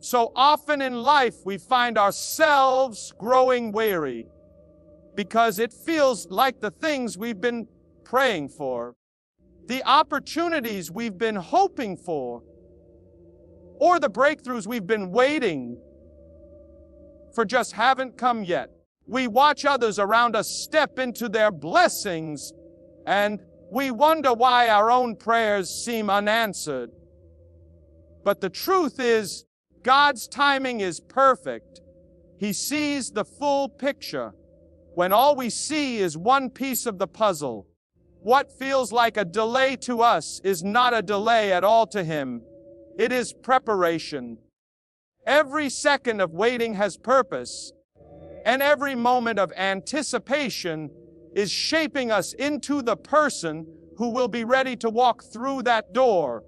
So often in life we find ourselves growing weary because it feels like the things we've been praying for, the opportunities we've been hoping for, or the breakthroughs we've been waiting for just haven't come yet. We watch others around us step into their blessings, and we wonder why our own prayers seem unanswered. But the truth is, God's timing is perfect. He sees the full picture when all we see is one piece of the puzzle. What feels like a delay to us is not a delay at all to Him. It is preparation. Every second of waiting has purpose, and every moment of anticipation is shaping us into the person who will be ready to walk through that door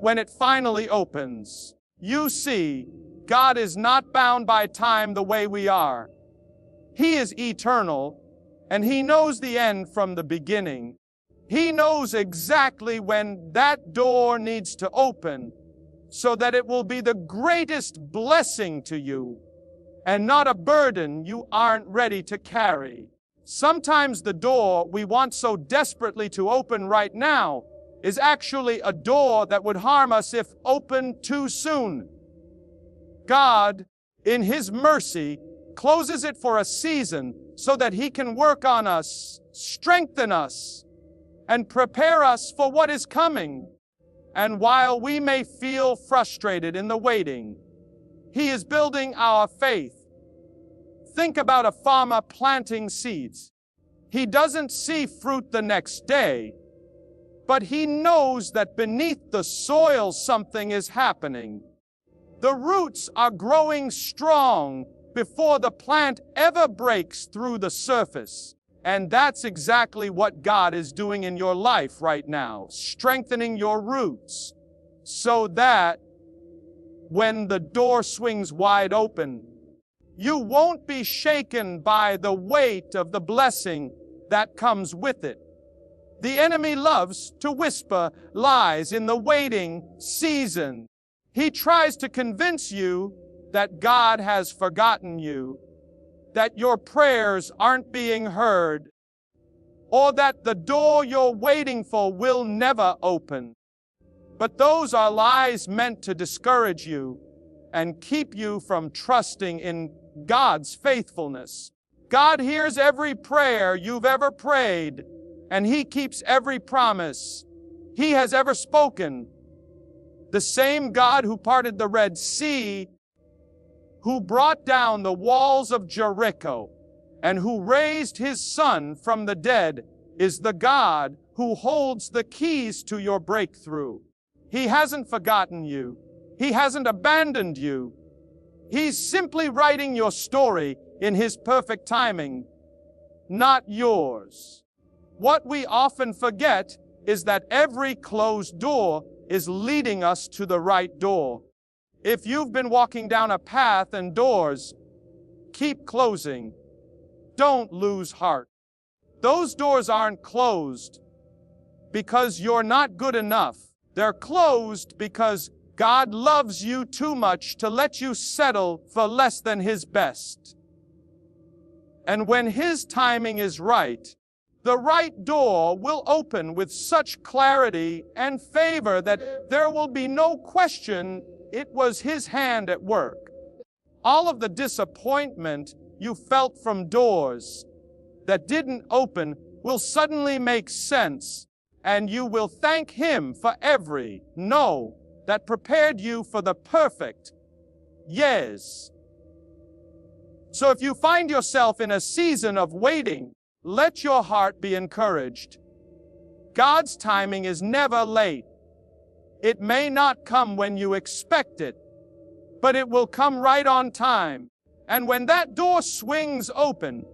when it finally opens. You see, God is not bound by time the way we are. He is eternal, and He knows the end from the beginning. He knows exactly when that door needs to open so that it will be the greatest blessing to you and not a burden you aren't ready to carry. Sometimes the door we want so desperately to open right now is actually a door that would harm us if opened too soon. God, in His mercy, closes it for a season so that He can work on us, strengthen us, and prepare us for what is coming. And while we may feel frustrated in the waiting, He is building our faith. Think about a farmer planting seeds. He doesn't see fruit the next day, but he knows that beneath the soil something is happening. The roots are growing strong before the plant ever breaks through the surface. And that's exactly what God is doing in your life right now, strengthening your roots so that when the door swings wide open, you won't be shaken by the weight of the blessing that comes with it. The enemy loves to whisper lies in the waiting season. He tries to convince you that God has forgotten you, that your prayers aren't being heard, or that the door you're waiting for will never open. But those are lies meant to discourage you and keep you from trusting in God's faithfulness. God hears every prayer you've ever prayed, and He keeps every promise He has ever spoken. The same God who parted the Red Sea, who brought down the walls of Jericho, and who raised His Son from the dead, is the God who holds the keys to your breakthrough. He hasn't forgotten you. He hasn't abandoned you. He's simply writing your story in His perfect timing, not yours. What we often forget is that every closed door is leading us to the right door. If you've been walking down a path and doors keep closing, don't lose heart. Those doors aren't closed because you're not good enough. They're closed because God loves you too much to let you settle for less than His best. And when His timing is right, the right door will open with such clarity and favor that there will be no question it was His hand at work. All of the disappointment you felt from doors that didn't open will suddenly make sense, and you will thank Him for every no that prepared you for the perfect yes. So if you find yourself in a season of waiting, let your heart be encouraged. God's timing is never late. It may not come when you expect it, but it will come right on time. And when that door swings open,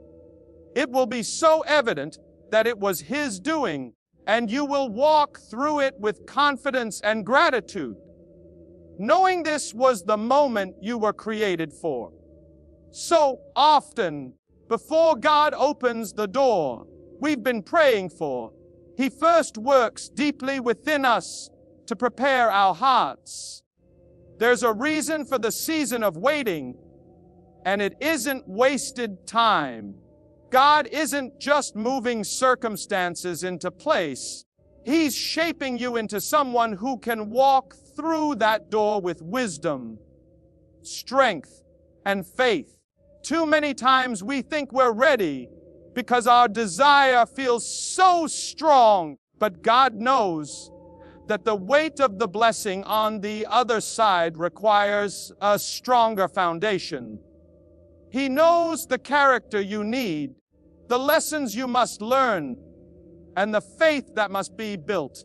it will be so evident that it was His doing, and you will walk through it with confidence and gratitude, knowing this was the moment you were created for. So often, before God opens the door we've been praying for, He first works deeply within us to prepare our hearts. There's a reason for the season of waiting, and it isn't wasted time. God isn't just moving circumstances into place. He's shaping you into someone who can walk through that door with wisdom, strength, and faith. Too many times we think we're ready because our desire feels so strong, but God knows that the weight of the blessing on the other side requires a stronger foundation. He knows the character you need, the lessons you must learn, and the faith that must be built.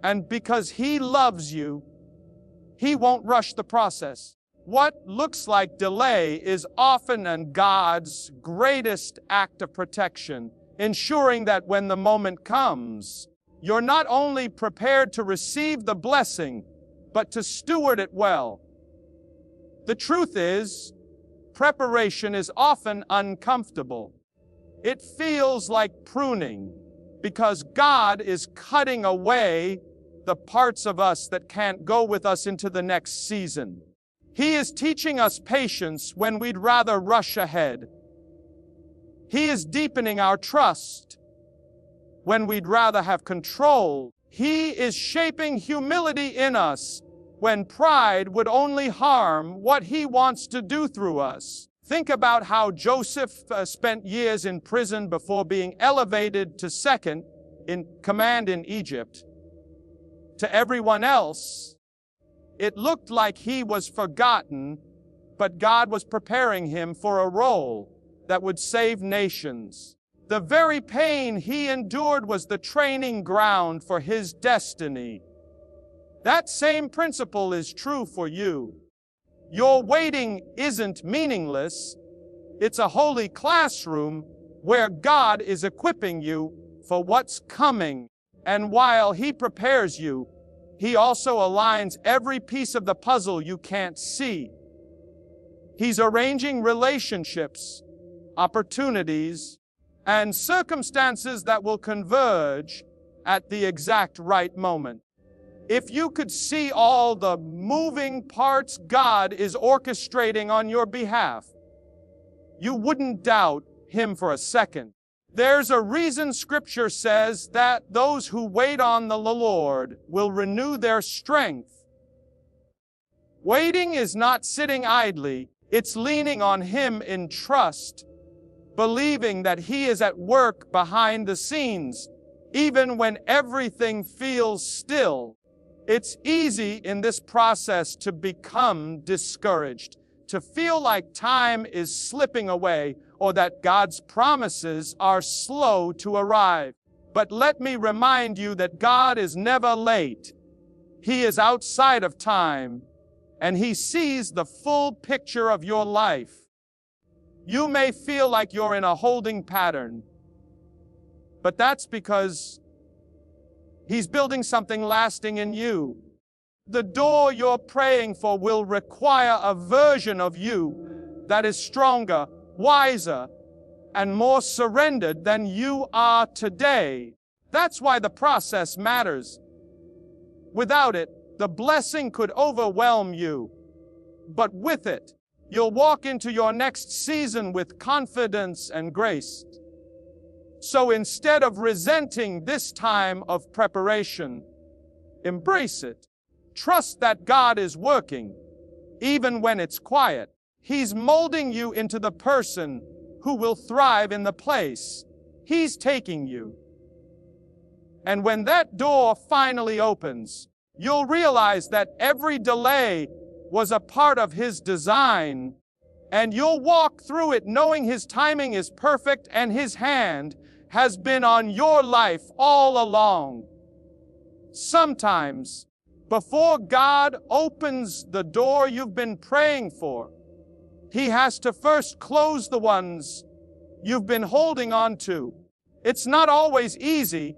And because He loves you, He won't rush the process. What looks like delay is often God's greatest act of protection, ensuring that when the moment comes, you're not only prepared to receive the blessing, but to steward it well. The truth is, preparation is often uncomfortable. It feels like pruning, because God is cutting away the parts of us that can't go with us into the next season. He is teaching us patience when we'd rather rush ahead. He is deepening our trust when we'd rather have control. He is shaping humility in us when pride would only harm what He wants to do through us. Think about how Joseph spent years in prison before being elevated to second in command in Egypt. To everyone else, it looked like he was forgotten, but God was preparing him for a role that would save nations. The very pain he endured was the training ground for his destiny. That same principle is true for you. Your waiting isn't meaningless. It's a holy classroom where God is equipping you for what's coming. And while He prepares you, He also aligns every piece of the puzzle you can't see. He's arranging relationships, opportunities, and circumstances that will converge at the exact right moment. If you could see all the moving parts God is orchestrating on your behalf, you wouldn't doubt Him for a second. There's a reason Scripture says that those who wait on the Lord will renew their strength. Waiting is not sitting idly, it's leaning on Him in trust, believing that He is at work behind the scenes, even when everything feels still. It's easy in this process to become discouraged, to feel like time is slipping away or that God's promises are slow to arrive. But let me remind you that God is never late. He is outside of time, and He sees the full picture of your life. You may feel like you're in a holding pattern, but that's because He's building something lasting in you. The door you're praying for will require a version of you that is stronger, wiser, and more surrendered than you are today. That's why the process matters. Without it, the blessing could overwhelm you. But with it, you'll walk into your next season with confidence and grace. So instead of resenting this time of preparation, embrace it. Trust that God is working, even when it's quiet. He's molding you into the person who will thrive in the place He's taking you. And when that door finally opens, you'll realize that every delay was a part of His design, and you'll walk through it knowing His timing is perfect and His hand has been on your life all along. Sometimes, before God opens the door you've been praying for, He has to first close the ones you've been holding on to. It's not always easy,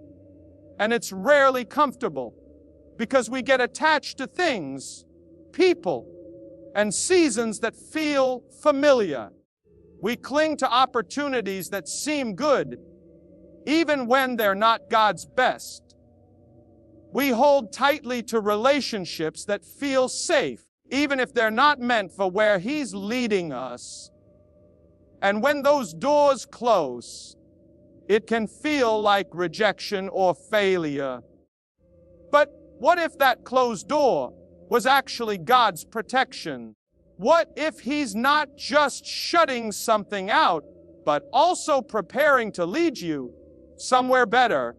and it's rarely comfortable, because we get attached to things, people, and seasons that feel familiar. We cling to opportunities that seem good, even when they're not God's best. We hold tightly to relationships that feel safe, even if they're not meant for where He's leading us. And when those doors close, it can feel like rejection or failure. But what if that closed door was actually God's protection? What if He's not just shutting something out, but also preparing to lead you somewhere better?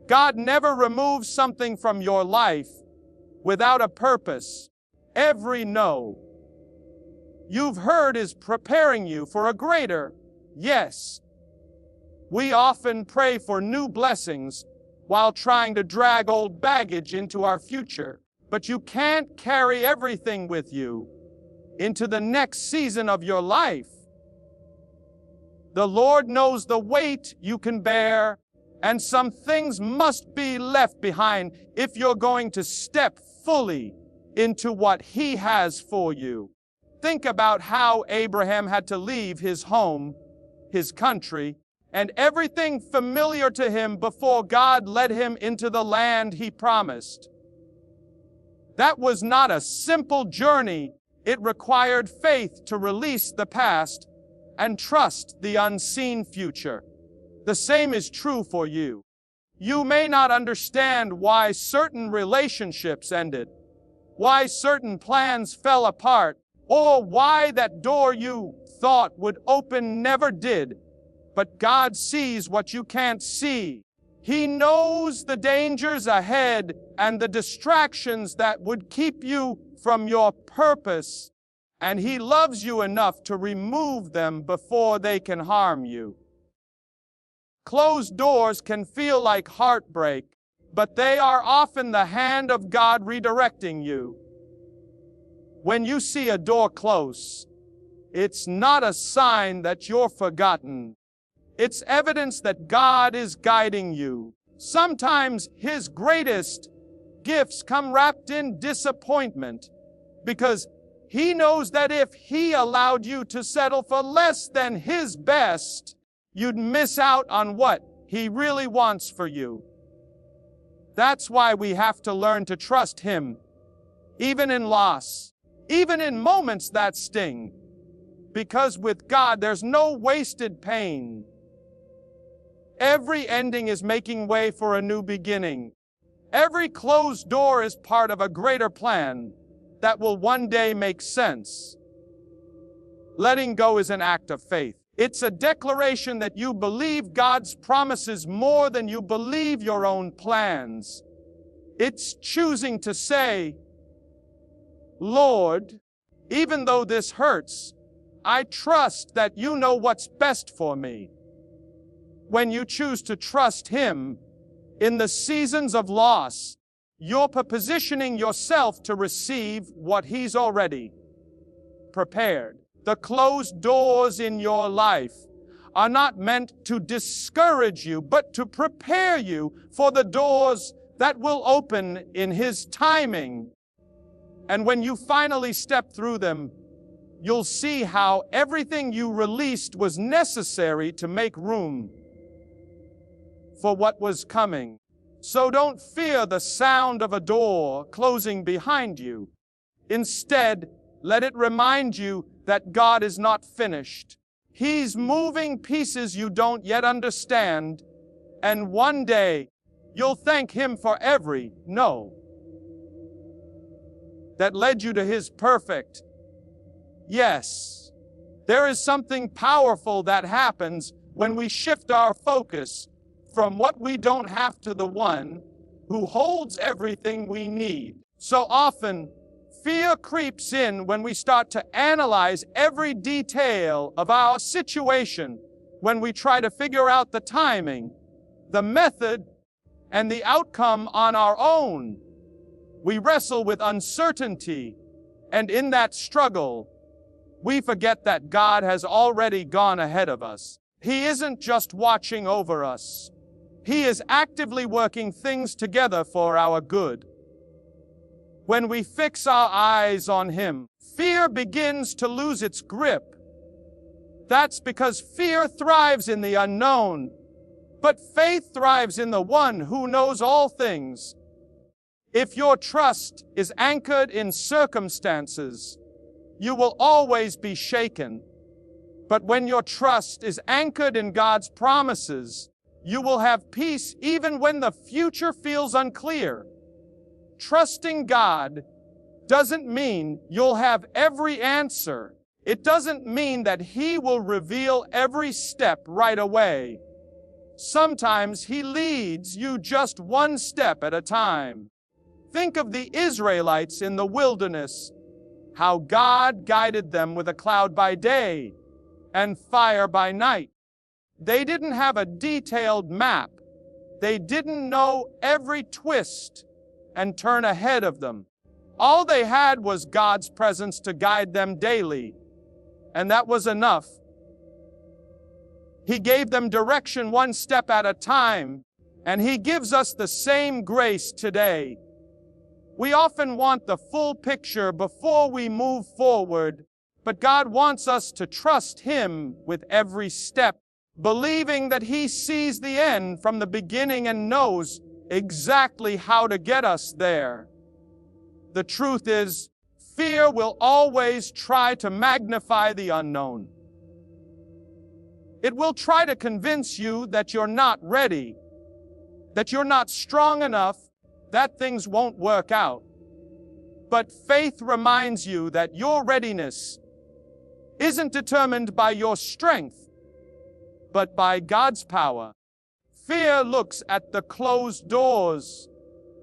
God never removes something from your life without a purpose. Every no you've heard is preparing you for a greater yes. We often pray for new blessings while trying to drag old baggage into our future. But you can't carry everything with you into the next season of your life. The Lord knows the weight you can bear, and some things must be left behind if you're going to step fully into what He has for you. Think about how Abraham had to leave his home, his country, and everything familiar to him before God led him into the land He promised. That was not a simple journey. It required faith to release the past and trust the unseen future. The same is true for you. You may not understand why certain relationships ended, why certain plans fell apart, or why that door you thought would open never did. But God sees what you can't see. He knows the dangers ahead and the distractions that would keep you from your purpose, and He loves you enough to remove them before they can harm you. Closed doors can feel like heartbreak, but they are often the hand of God redirecting you. When you see a door close, it's not a sign that you're forgotten. It's evidence that God is guiding you. Sometimes His greatest gifts come wrapped in disappointment, because He knows that if He allowed you to settle for less than His best, you'd miss out on what He really wants for you. That's why we have to learn to trust Him, even in loss, even in moments that sting, because with God there's no wasted pain. Every ending is making way for a new beginning. Every closed door is part of a greater plan that will one day make sense. Letting go is an act of faith. It's a declaration that you believe God's promises more than you believe your own plans. It's choosing to say, Lord, even though this hurts, I trust that You know what's best for me. When you choose to trust Him in the seasons of loss, you're positioning yourself to receive what He's already prepared. The closed doors in your life are not meant to discourage you, but to prepare you for the doors that will open in His timing. And when you finally step through them, you'll see how everything you released was necessary to make room for what was coming. So don't fear the sound of a door closing behind you. Instead, let it remind you that God is not finished. He's moving pieces you don't yet understand, and one day you'll thank Him for every no that led you to His perfect yes. There is something powerful that happens when we shift our focus from what we don't have to the One who holds everything we need. So often, fear creeps in when we start to analyze every detail of our situation, when we try to figure out the timing, the method, and the outcome on our own. We wrestle with uncertainty, and in that struggle, we forget that God has already gone ahead of us. He isn't just watching over us. He is actively working things together for our good. When we fix our eyes on Him, fear begins to lose its grip. That's because fear thrives in the unknown, but faith thrives in the One who knows all things If your trust is anchored in circumstances, you will always be shaken. But when your trust is anchored in God's promises, you will have peace even when the future feels unclear. Trusting God doesn't mean you'll have every answer. It doesn't mean that He will reveal every step right away. Sometimes He leads you just one step at a time. Think of the Israelites in the wilderness, how God guided them with a cloud by day and fire by night. They didn't have a detailed map. They didn't know every twist and turn ahead of them. All they had was God's presence to guide them daily, and that was enough. He gave them direction one step at a time, and He gives us the same grace today. We often want the full picture before we move forward, but God wants us to trust Him with every step, believing that He sees the end from the beginning and knows exactly how to get us there. The truth is, fear will always try to magnify the unknown. It will try to convince you that you're not ready, that you're not strong enough, that things won't work out. But faith reminds you that your readiness isn't determined by your strength, but by God's power. Fear looks at the closed doors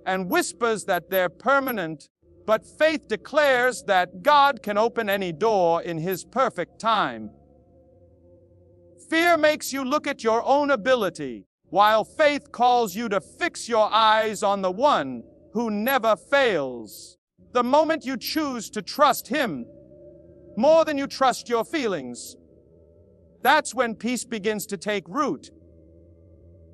and whispers that they're permanent, but faith declares that God can open any door in His perfect time. Fear makes you look at your own ability, while faith calls you to fix your eyes on the One who never fails. The moment you choose to trust Him more than you trust your feelings, that's when peace begins to take root.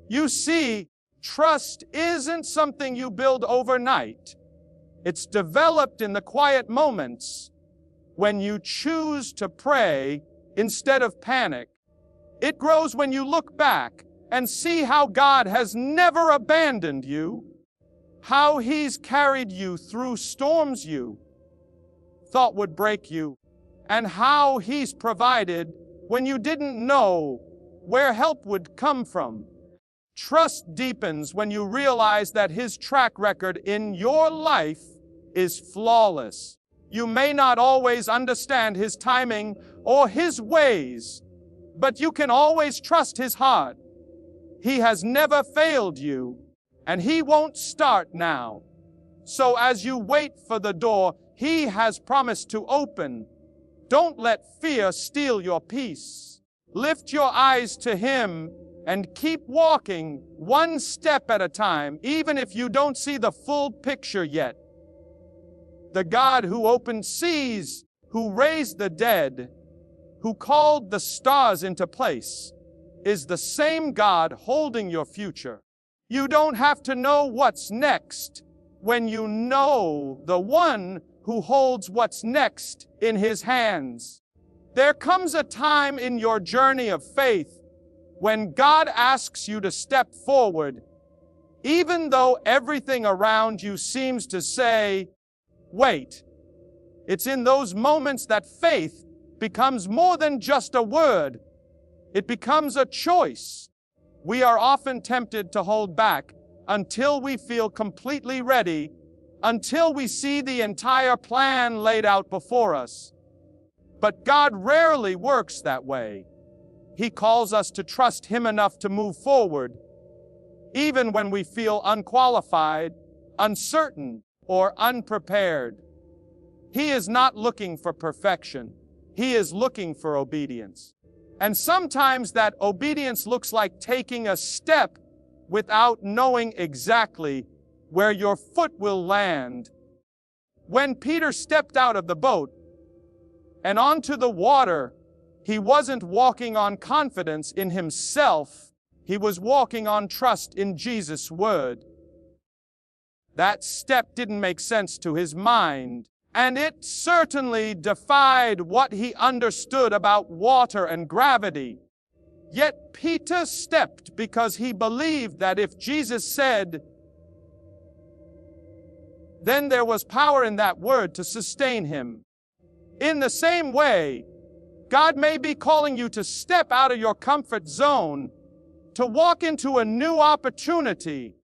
You see, trust isn't something you build overnight. It's developed in the quiet moments when you choose to pray instead of panic. It grows when you look back and see how God has never abandoned you, how He's carried you through storms you thought would break you, and how He's provided when you didn't know where help would come from. Trust deepens when you realize that His track record in your life is flawless. You may not always understand His timing or His ways, but you can always trust His heart. He has never failed you, and He won't start now. So as you wait for the door He has promised to open, don't let fear steal your peace. Lift your eyes to Him and keep walking one step at a time, even if you don't see the full picture yet. The God who opened seas, who raised the dead, who called the stars into place, is the same God holding your future. You don't have to know what's next when you know the One who holds what's next in His hands. There comes a time in your journey of faith when God asks you to step forward, even though everything around you seems to say, wait. It's in those moments that faith becomes more than just a word. It becomes a choice. We are often tempted to hold back until we feel completely ready, until we see the entire plan laid out before us. But God rarely works that way. He calls us to trust Him enough to move forward, even when we feel unqualified, uncertain, or unprepared. He is not looking for perfection. He is looking for obedience. And sometimes that obedience looks like taking a step without knowing exactly where your foot will land. When Peter stepped out of the boat and onto the water, he wasn't walking on confidence in himself. He was walking on trust in Jesus' word. That step didn't make sense to his mind, and it certainly defied what he understood about water and gravity. Yet Peter stepped because he believed that if Jesus said, then there was power in that word to sustain him. In the same way, God may be calling you to step out of your comfort zone, to walk into a new opportunity,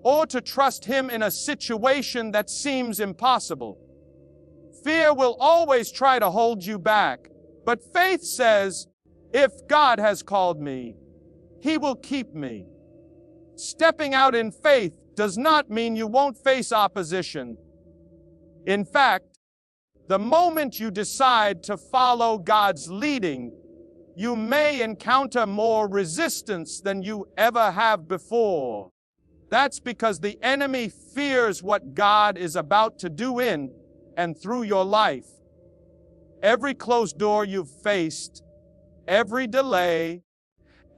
or to trust Him in a situation that seems impossible. Fear will always try to hold you back, but faith says, if God has called me, He will keep me. Stepping out in faith does not mean you won't face opposition. In fact, the moment you decide to follow God's leading, you may encounter more resistance than you ever have before. That's because the enemy fears what God is about to do in and through your life. Every closed door you've faced, every delay,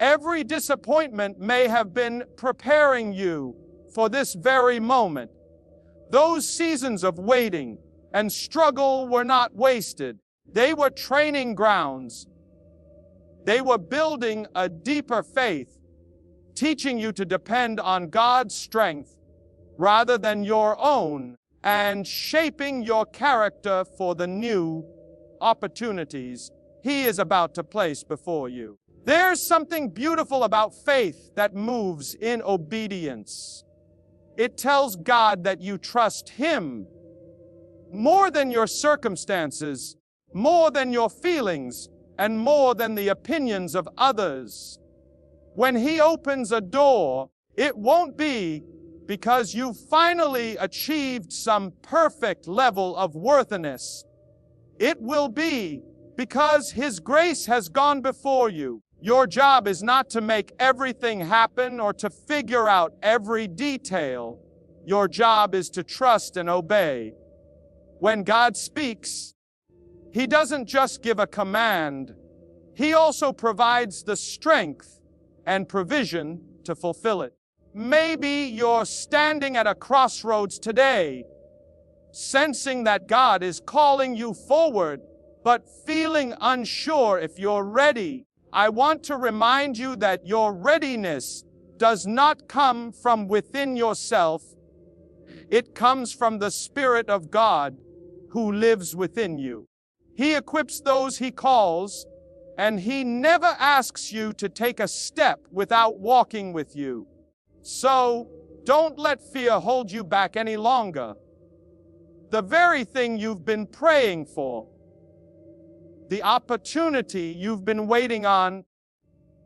every disappointment may have been preparing you for this very moment. Those seasons of waiting and struggle were not wasted. They were training grounds. They were building a deeper faith, teaching you to depend on God's strength rather than your own, and shaping your character for the new opportunities He is about to place before you. There's something beautiful about faith that moves in obedience. It tells God that you trust Him more than your circumstances, more than your feelings, and more than the opinions of others. When He opens a door, it won't be because you finally achieved some perfect level of worthiness. It will be because His grace has gone before you. Your job is not to make everything happen or to figure out every detail. Your job is to trust and obey. When God speaks, He doesn't just give a command. He also provides the strength and provision to fulfill it. Maybe you're standing at a crossroads today, sensing that God is calling you forward, but feeling unsure if you're ready. I want to remind you that your readiness does not come from within yourself. It comes from the Spirit of God who lives within you. He equips those He calls, and He never asks you to take a step without walking with you. So, don't let fear hold you back any longer. The very thing you've been praying for, the opportunity you've been waiting on,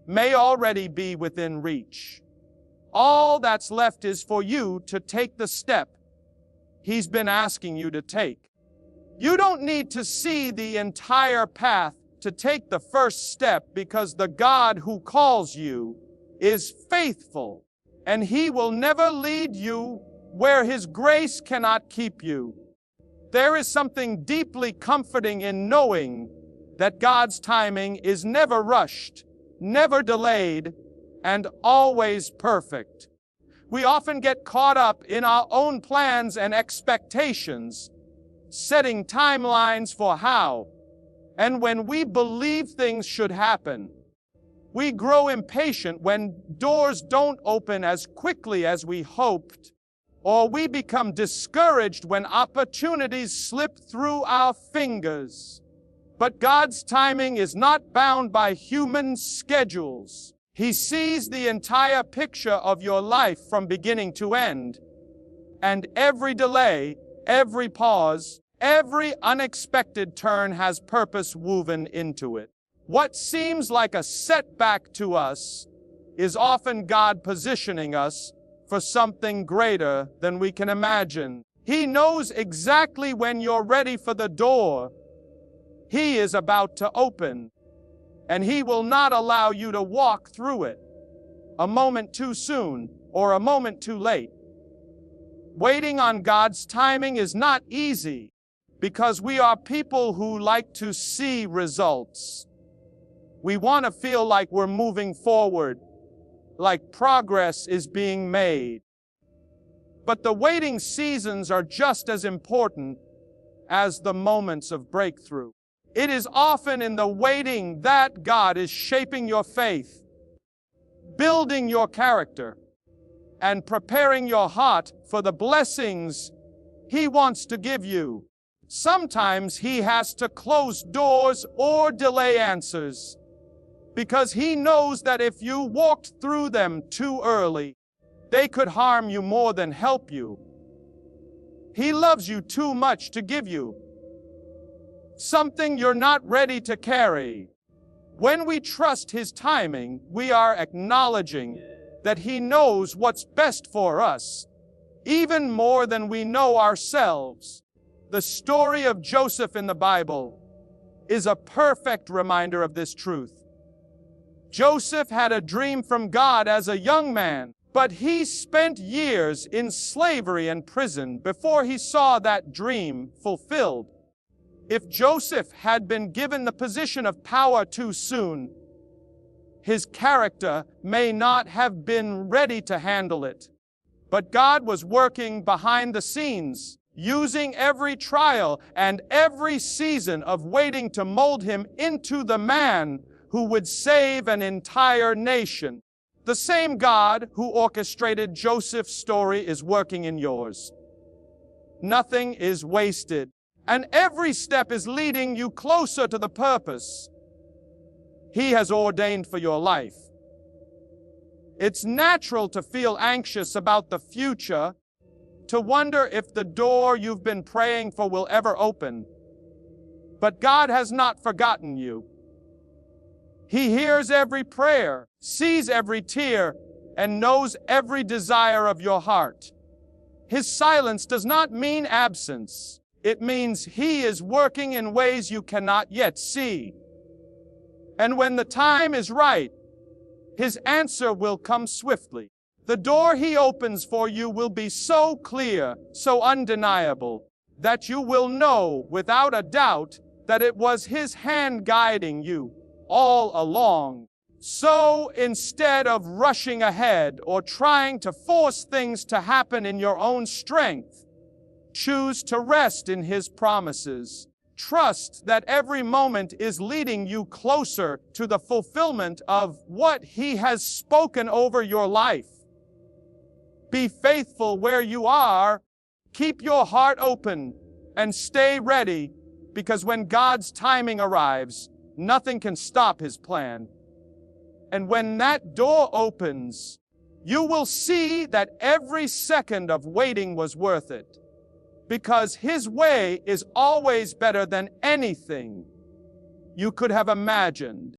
may already be within reach. All that's left is for you to take the step He's been asking you to take. You don't need to see the entire path to take the first step, because the God who calls you is faithful, and He will never lead you where His grace cannot keep you. There is something deeply comforting in knowing that God's timing is never rushed, never delayed, and always perfect. We often get caught up in our own plans and expectations, setting timelines for how and when we believe things should happen. We grow impatient when doors don't open as quickly as we hoped, or we become discouraged when opportunities slip through our fingers. But God's timing is not bound by human schedules. He sees the entire picture of your life from beginning to end. And every delay, every pause, every unexpected turn has purpose woven into it. What seems like a setback to us is often God positioning us for something greater than we can imagine. He knows exactly when you're ready for the door He is about to open, and He will not allow you to walk through it a moment too soon or a moment too late. Waiting on God's timing is not easy, because we are people who like to see results. We want to feel like we're moving forward, like progress is being made. But the waiting seasons are just as important as the moments of breakthrough. It is often in the waiting that God is shaping your faith, building your character, and preparing your heart for the blessings He wants to give you. Sometimes He has to close doors or delay answers, because He knows that if you walked through them too early, they could harm you more than help you. He loves you too much to give you something you're not ready to carry. When we trust His timing, we are acknowledging that He knows what's best for us, even more than we know ourselves. The story of Joseph in the Bible is a perfect reminder of this truth. Joseph had a dream from God as a young man, but he spent years in slavery and prison before he saw that dream fulfilled. If Joseph had been given the position of power too soon, his character may not have been ready to handle it. But God was working behind the scenes, using every trial and every season of waiting to mold him into the man who would save an entire nation. The same God who orchestrated Joseph's story is working in yours. Nothing is wasted, and every step is leading you closer to the purpose He has ordained for your life. It's natural to feel anxious about the future, to wonder if the door you've been praying for will ever open. But God has not forgotten you. He hears every prayer, sees every tear, and knows every desire of your heart. His silence does not mean absence. It means He is working in ways you cannot yet see. And when the time is right, His answer will come swiftly. The door He opens for you will be so clear, so undeniable, that you will know without a doubt that it was His hand guiding you all along. So instead of rushing ahead or trying to force things to happen in your own strength, choose to rest in His promises. Trust that every moment is leading you closer to the fulfillment of what He has spoken over your life. Be faithful where you are. Keep your heart open and stay ready, because when God's timing arrives, nothing can stop His plan. And when that door opens, you will see that every second of waiting was worth it, because His way is always better than anything you could have imagined.